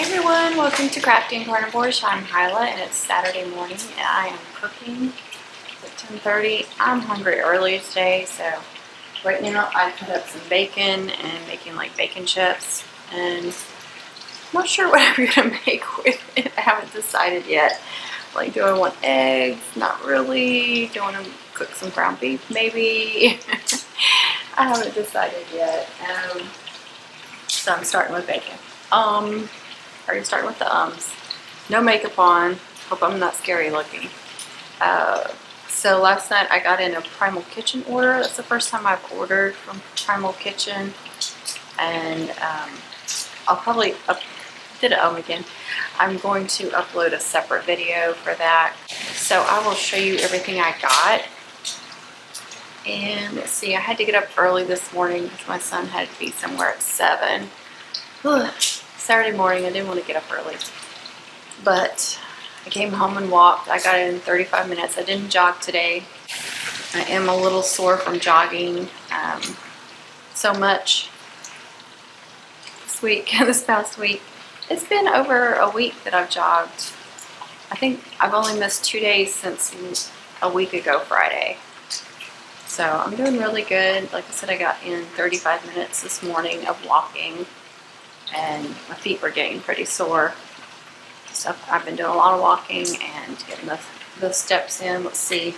Hi everyone, welcome to Crafty and Carnivore-ish. I'm Hyla and it's Saturday morning and I am cooking at 10:30. I'm hungry early today, so right now I cut up some bacon and making like bacon chips, and I'm not sure what I'm gonna make with it. I haven't decided yet. Like, do I want eggs? Not really. Do I want to cook some ground beef? Maybe. I haven't decided yet. So I'm starting with bacon. Already starting with the ums. No makeup on. Hope I'm not scary looking. So last night I got in a Primal Kitchen order. That's the first time I've ordered from Primal Kitchen, and I'll probably did it again. I'm going to upload a separate video for that. So I will show you everything I got. And let's see, I had to get up early this morning because my son had to be somewhere at 7. Ugh. Saturday morning, I didn't want to get up early, but I came home and walked. I got in 35 minutes. I didn't jog today. I am a little sore from jogging so much this past week. It's been over a week that I've jogged. I think I've only missed 2 days since a week ago Friday. So I'm doing really good. Like I said, I got in 35 minutes this morning of walking, and my feet were getting pretty sore. So I've been doing a lot of walking and getting the steps in. Let's see.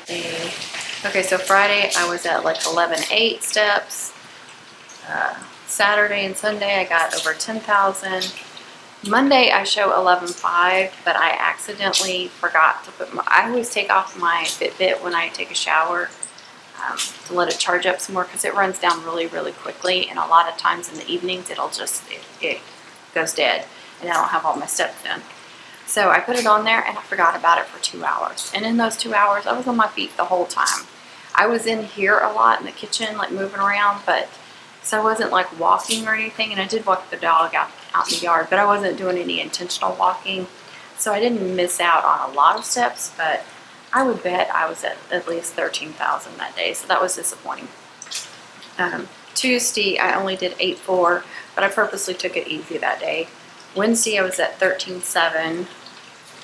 Okay, so Friday I was at like 11,800 steps. Saturday and Sunday I got over 10,000. Monday I show 11,500, but I accidentally forgot to put I always take off my Fitbit when I take a shower to let it charge up some more, because it runs down really quickly, and a lot of times in the evenings it goes dead and I don't have all my steps done. So I put it on there and I forgot about it for 2 hours, and in those 2 hours I was on my feet the whole time. I was in here a lot in the kitchen, like moving around, but so I wasn't like walking or anything, and I did walk the dog out in the yard, but I wasn't doing any intentional walking, so I didn't miss out on a lot of steps, but I would bet I was at least 13,000 that day, so that was disappointing. Tuesday I only did 8,400, but I purposely took it easy that day. Wednesday I was at 13,700.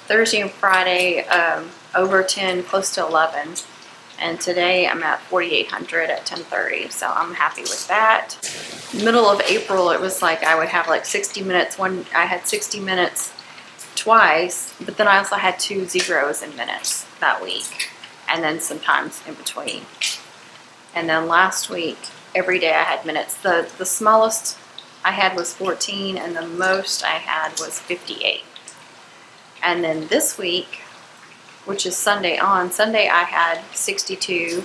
Thursday and Friday over 10, close to 11, and today I'm at 4,800 at 10:30, so I'm happy with that. Middle of April it was like I would have like 60 minutes. I had 60 minutes twice, but then I also had 2 zeros in minutes that week, and then sometimes in between. And then last week, every day I had minutes. The smallest I had was 14, and the most I had was 58. And then this week, which is Sunday I had 62,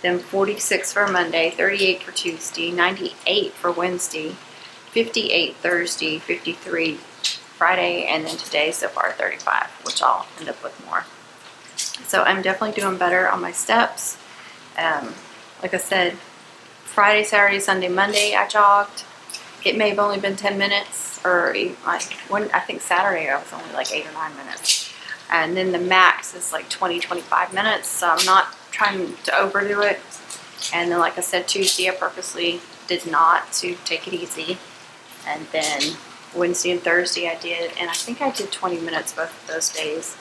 then 46 for Monday, 38 for Tuesday, 98 for Wednesday, 58 Thursday, 53 Friday, and then today so far 35, which I'll end up with more. So I'm definitely doing better on my steps. Like I said, Friday, Saturday, Sunday, Monday I jogged. It may have only been 10 minutes, or I think Saturday I was only like 8 or 9 minutes. And then the max is like 20-25 minutes, so I'm not trying to overdo it. And then like I said, Tuesday I purposely did not, to take it easy. And then Wednesday and Thursday I did, and I think I did 20 minutes both of those days.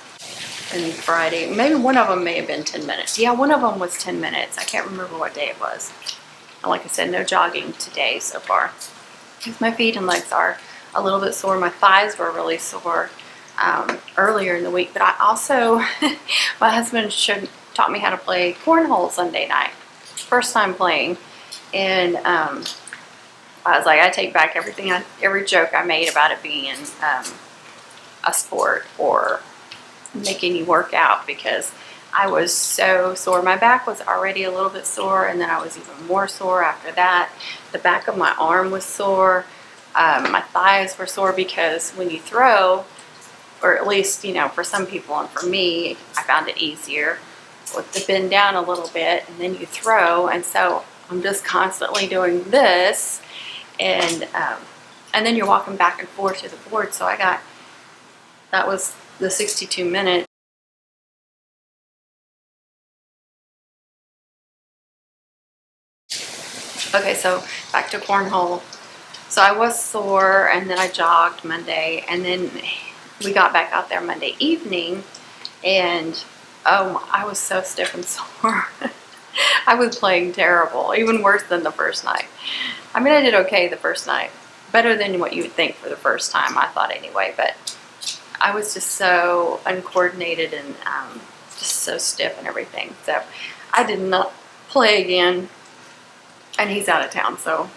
And Friday, maybe one of them may have been 10 minutes. Yeah, one of them was 10 minutes. I can't remember what day it was. And like I said, no jogging today so far, because my feet and legs are a little bit sore. My thighs were really sore earlier in the week, but I also, my husband taught me how to play cornhole Sunday night. First time playing, and I was like, I take back every joke I made about it being a sport or making you work out, because I was so sore. My back was already a little bit sore, and then I was even more sore after that. The back of my arm was sore. My thighs were sore, because when you throw, or at least, you know, for some people and for me, I found it easier to bend down a little bit and then you throw, and so I'm just constantly doing this, and then you're walking back and forth to the board. So that was the 62 minutes. Okay, so back to cornhole. So I was sore, and then I jogged Monday, and then we got back out there Monday evening, and oh, I was so stiff and sore. I was playing terrible, even worse than the first night. I mean, I did okay the first night, better than what you would think for the first time, I thought anyway, but I was just so uncoordinated and just so stiff and everything. So I did not play again, and he's out of town, so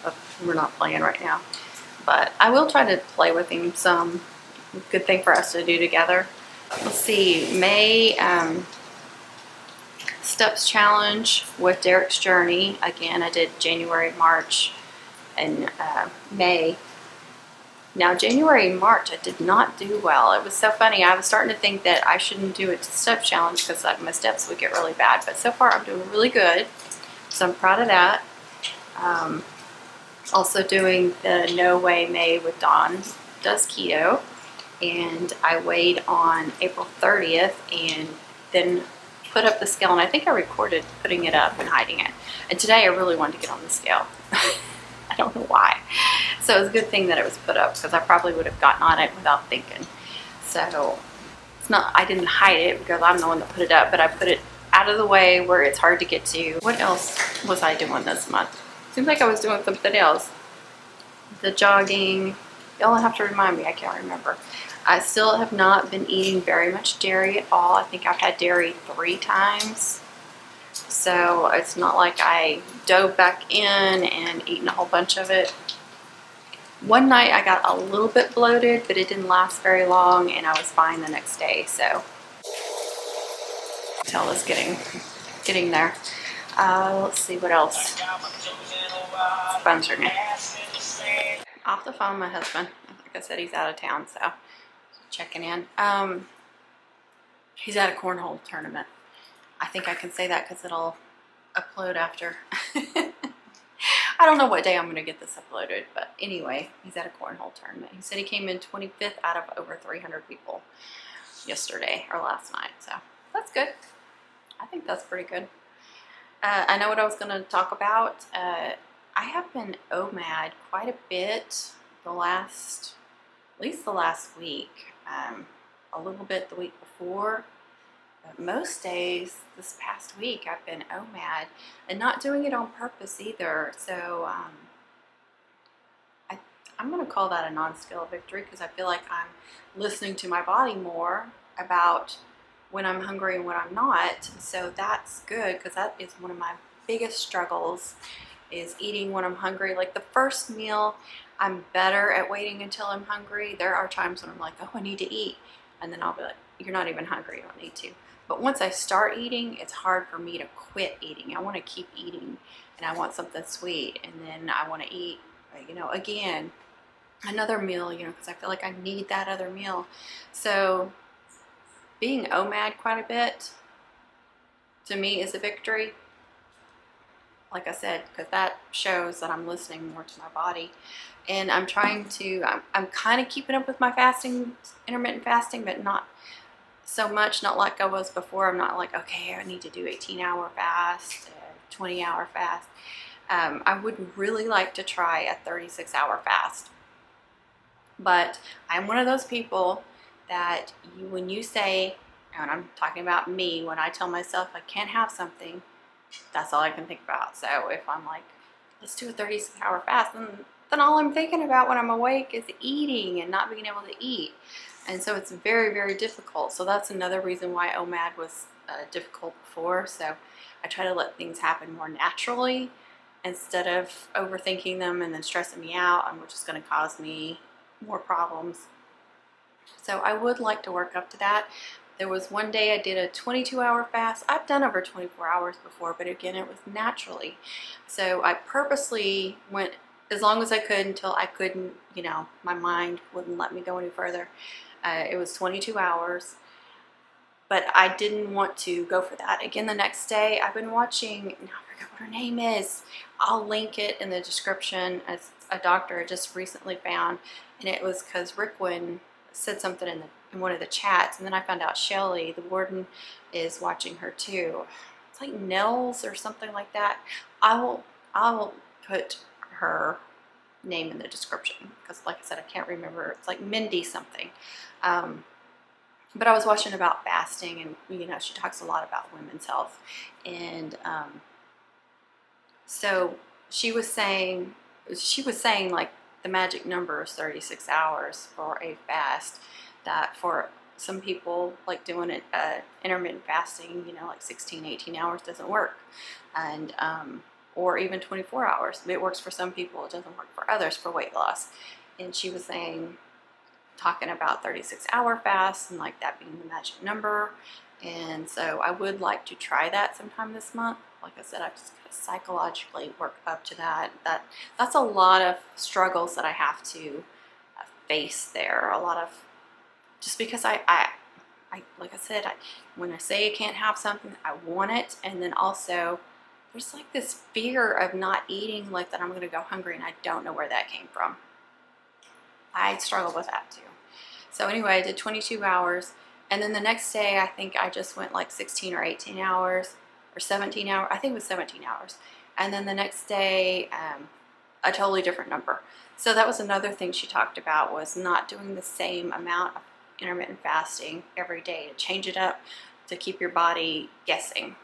we're not playing right now. But I will try to play with him some. Good thing for us to do together. Let's see, May Steps Challenge with Derek's Journey. Again, I did January, March, and May. Now, January and March, I did not do well. It was so funny. I was starting to think that I shouldn't do a step challenge because like, my steps would get really bad. But so far, I'm doing really good. So I'm proud of that. Also doing the No Way May with Dawn Does Keto. And I weighed on April 30th and then put up the scale. And I think I recorded putting it up and hiding it. And today I really wanted to get on the scale. I don't know why. So it was a good thing that it was put up because I probably would have gotten on it without thinking. So it's not, I didn't hide it because I'm the one that put it up, but I put it out of the way where it's hard to get to. What else was I doing this month? Seems like I was doing something else. The jogging. Y'all have to remind me, I can't remember. I still have not been eating very much dairy at all. I think I've had dairy 3 times. So it's not like I dove back in and eaten a whole bunch of it. One night I got a little bit bloated, but it didn't last very long and I was fine the next day. So tail is getting there. Let's see what else. Phone's ringing. Off the phone, my husband. Like I said, he's out of town, so checking in. He's at a cornhole tournament. I think I can say that because it'll upload after. I don't know what day I'm going to get this uploaded, but anyway, he's at a cornhole tournament. He said he came in 25th out of over 300 people yesterday or last night, so that's good. I think that's pretty good. I know what I was going to talk about. I have been OMAD quite a bit at least the last week. A little bit the week before. But most days this past week I've been OMAD and not doing it on purpose either. So I'm going to call that a non-skill victory because I feel like I'm listening to my body more about when I'm hungry and when I'm not. So that's good because that is one of my biggest struggles is eating when I'm hungry. Like the first meal, I'm better at waiting until I'm hungry. There are times when I'm like, oh, I need to eat. And then I'll be like, you're not even hungry, you don't need to. But once I start eating, it's hard for me to quit eating. I want to keep eating and I want something sweet. And then I want to eat, you know, again, another meal, you know, because I feel like I need that other meal. So being OMAD quite a bit to me is a victory. Like I said, because that shows that I'm listening more to my body. And I'm trying to, I'm kind of keeping up with my fasting, intermittent fasting, but not so much, not like I was before. I'm not like, okay, I need to do 18-hour fast, 20-hour fast. I would really like to try a 36-hour fast. But I'm one of those people that when you say, and I'm talking about me, when I tell myself I can't have something, that's all I can think about. So if I'm like, let's do a 36-hour fast, then all I'm thinking about when I'm awake is eating and not being able to eat. And so it's very, very difficult. So that's another reason why OMAD was difficult before. So I try to let things happen more naturally instead of overthinking them and then stressing me out, and which is going to cause me more problems. So I would like to work up to that. There was one day I did a 22-hour fast. I've done over 24 hours before, but again, it was naturally. So I purposely went as long as I could until I couldn't, you know, my mind wouldn't let me go any further. It was 22 hours, but I didn't want to go for that. Again, the next day, I've been watching, I forgot what her name is. I'll link it in the description. As a doctor I just recently found, and it was because Rickwin said something in one of the chats, and then I found out Shelly, the warden, is watching her too. It's like Nels or something like that. I will put her name in the description, because like I said, I can't remember. It's like Mindy something. But I was watching about fasting, and you know, she talks a lot about women's health, and so she was saying like the magic number is 36 hours for a fast. That for some people, like doing it intermittent fasting, you know, like 16, 18 hours doesn't work, and or even 24 hours. It works for some people, it doesn't work for others for weight loss. And she was talking about 36-hour fasts and like that being the magic number. And so I would like to try that sometime this month. Like I said, I just gotta psychologically work up to that. That's a lot of struggles that I have to face there. A lot of, just because I like I said, when I say I can't have something, I want it. And then also there's like this fear of not eating, like that I'm going to go hungry, and I don't know where that came from. I struggle with that too. So anyway, I did 22 hours. And then the next day, I think I just went like 16 or 18 hours or 17 hours. I think it was 17 hours. And then the next day, a totally different number. So that was another thing she talked about, was not doing the same amount of intermittent fasting every day, to change it up, to keep your body guessing,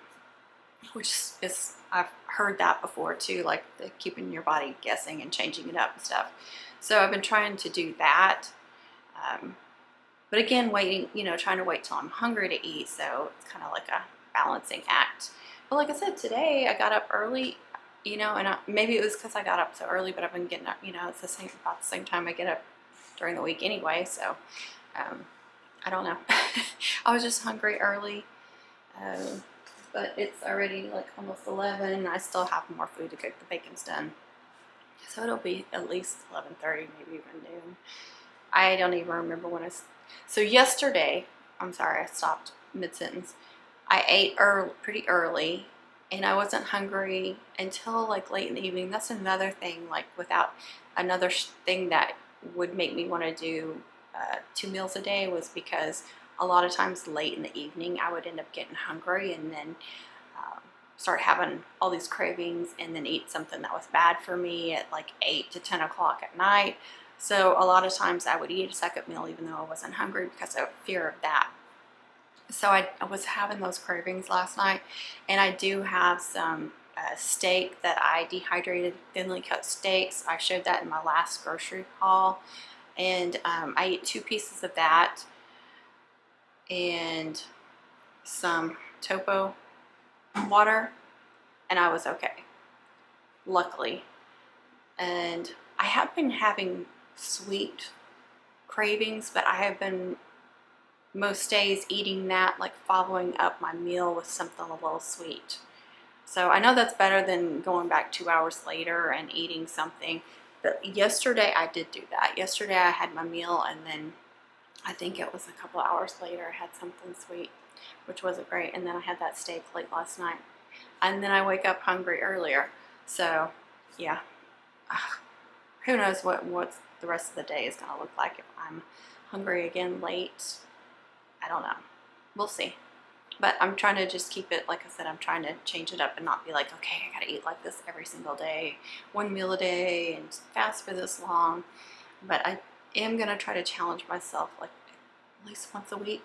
which is, I've heard that before too, like keeping your body guessing and changing it up and stuff. So I've been trying to do that. But again, waiting, you know, trying to wait till I'm hungry to eat. So it's kind of like a balancing act. But like I said, today I got up early, you know, and maybe it was because I got up so early, but I've been getting up, you know, it's about the same time I get up during the week anyway. So I don't know. I was just hungry early. But it's already like almost 11. I still have more food to cook. The bacon's done. So it'll be at least 11:30, maybe even noon. I don't even remember when so yesterday, I'm sorry, I stopped mid-sentence. I ate pretty early, and I wasn't hungry until like late in the evening. That's another thing, like without another thing that would make me want to do 2 meals a day, was because a lot of times late in the evening I would end up getting hungry, and then start having all these cravings, and then eat something that was bad for me at like 8 to 10 o'clock at night. So a lot of times I would eat a second meal even though I wasn't hungry, because of fear of that. So I was having those cravings last night, and I do have some steak that I dehydrated, thinly cut steaks. I showed that in my last grocery haul, and I ate 2 pieces of that and some topo water, and I was okay, luckily. And I have been having sweet cravings, but I have been most days eating that, like following up my meal with something a little sweet. So I know that's better than going back 2 hours later and eating something. But yesterday I did do that. Yesterday I had my meal, and then I think it was a couple hours later I had something sweet, which wasn't great. And then I had that steak late last night. And then I wake up hungry earlier. So yeah, who knows what the rest of the day is going to look like if I'm hungry again late. I don't know. We'll see. But I'm trying to just keep it, like I said, I'm trying to change it up and not be like, okay, I got to eat like this every single day, 1 meal a day, and fast for this long. But I am going to try to challenge myself like at least once a week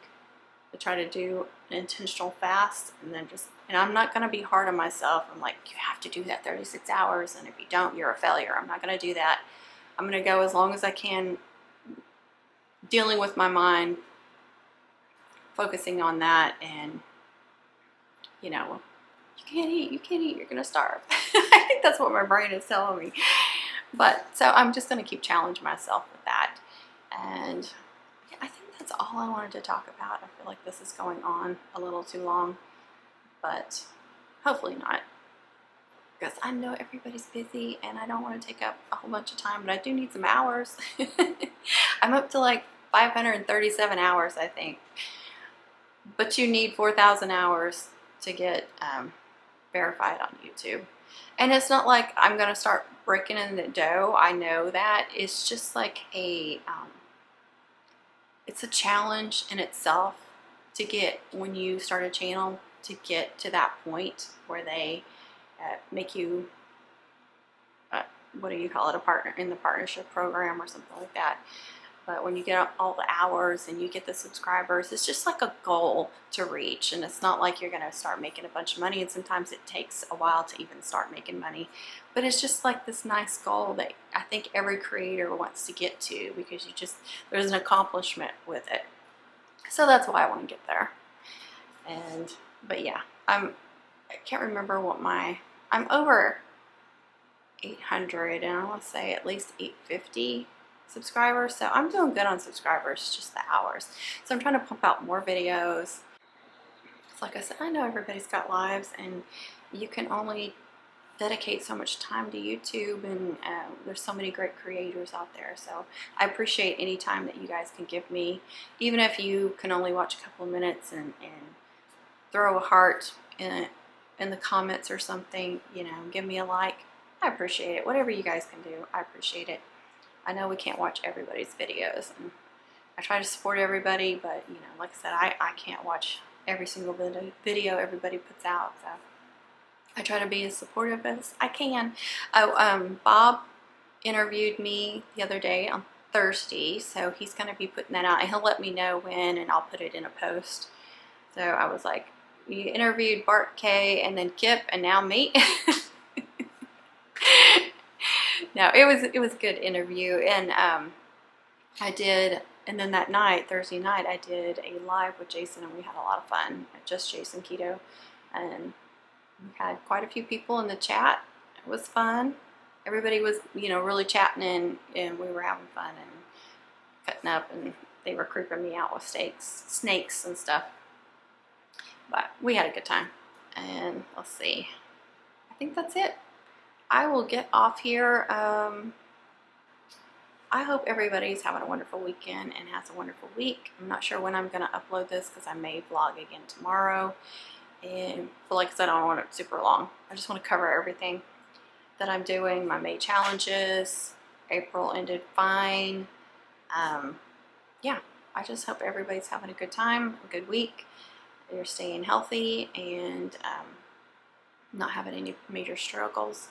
to try to do an intentional fast, and then and I'm not going to be hard on myself. I'm like, you have to do that 36 hours, and if you don't, you're a failure. I'm not going to do that. I'm going to go as long as I can, dealing with my mind, focusing on that, and you know, you can't eat, you're going to starve. I think that's what my brain is telling me. But so I'm just going to keep challenging myself with that. And yeah, I think that's all I wanted to talk about. I feel like this is going on a little too long, but hopefully not, because I know everybody's busy and I don't want to take up a whole bunch of time, but I do need some hours. I'm up to like 537 hours, I think. But you need 4,000 hours to get verified on YouTube. And it's not like I'm going to start breaking in the dough. I know that. It's just like it's a challenge in itself to get, when you start a channel, to get to that point where they make you what do you call it, a partner in the partnership program or something like that. But when you get all the hours and you get the subscribers, it's just like a goal to reach. And it's not like you're going to start making a bunch of money. And sometimes it takes a while to even start making money. But it's just like this nice goal that I think every creator wants to get to, because there's an accomplishment with it. So that's why I want to get there. But yeah, I can't remember what I'm over 800, and I want to say at least 850 subscribers. So I'm doing good on subscribers, just the hours. So I'm trying to pump out more videos. Like I said, I know everybody's got lives, and you can only dedicate so much time to YouTube, and there's so many great creators out there. So I appreciate any time that you guys can give me, even if you can only watch a couple of minutes and throw a heart in the comments or something, you know, give me a like. I appreciate it. Whatever you guys can do, I appreciate it. I know we can't watch everybody's videos, and I try to support everybody, but you know, like I said, I can't watch every single video everybody puts out. So I try to be as supportive as I can. Oh, Bob interviewed me the other day on Thursday, so he's going to be putting that out, and he'll let me know when, and I'll put it in a post. So I was like, you interviewed Bart K and then Kip and now me. No, it was a good interview, and I did, and then that night, Thursday night, I did a live with Jason, and we had a lot of fun. Just Jason Keto, and we had quite a few people in the chat. It was fun. Everybody was, you know, really chatting, and we were having fun and cutting up, and they were creeping me out with snakes and stuff. But we had a good time, and let's see. I think that's it. I will get off here. I hope everybody's having a wonderful weekend and has a wonderful week. I'm not sure when I'm going to upload this, because I may vlog again tomorrow. But like I said, I don't want it super long. I just want to cover everything that I'm doing. My May challenges. April ended fine. Yeah, I just hope everybody's having a good time, a good week. You're staying healthy and not having any major struggles.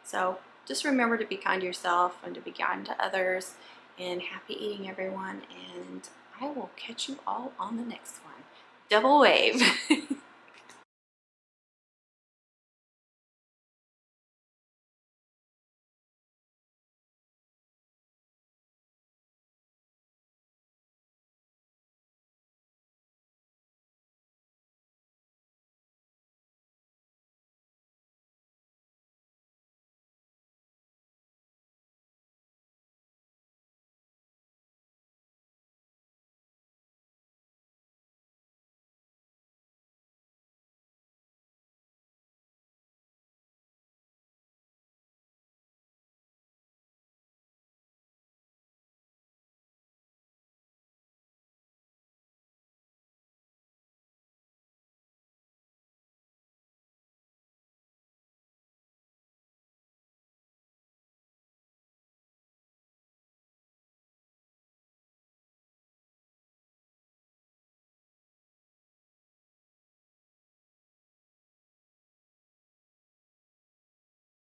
So just remember to be kind to yourself and to be kind to others, and happy eating, everyone, and I will catch you all on the next one. Double wave.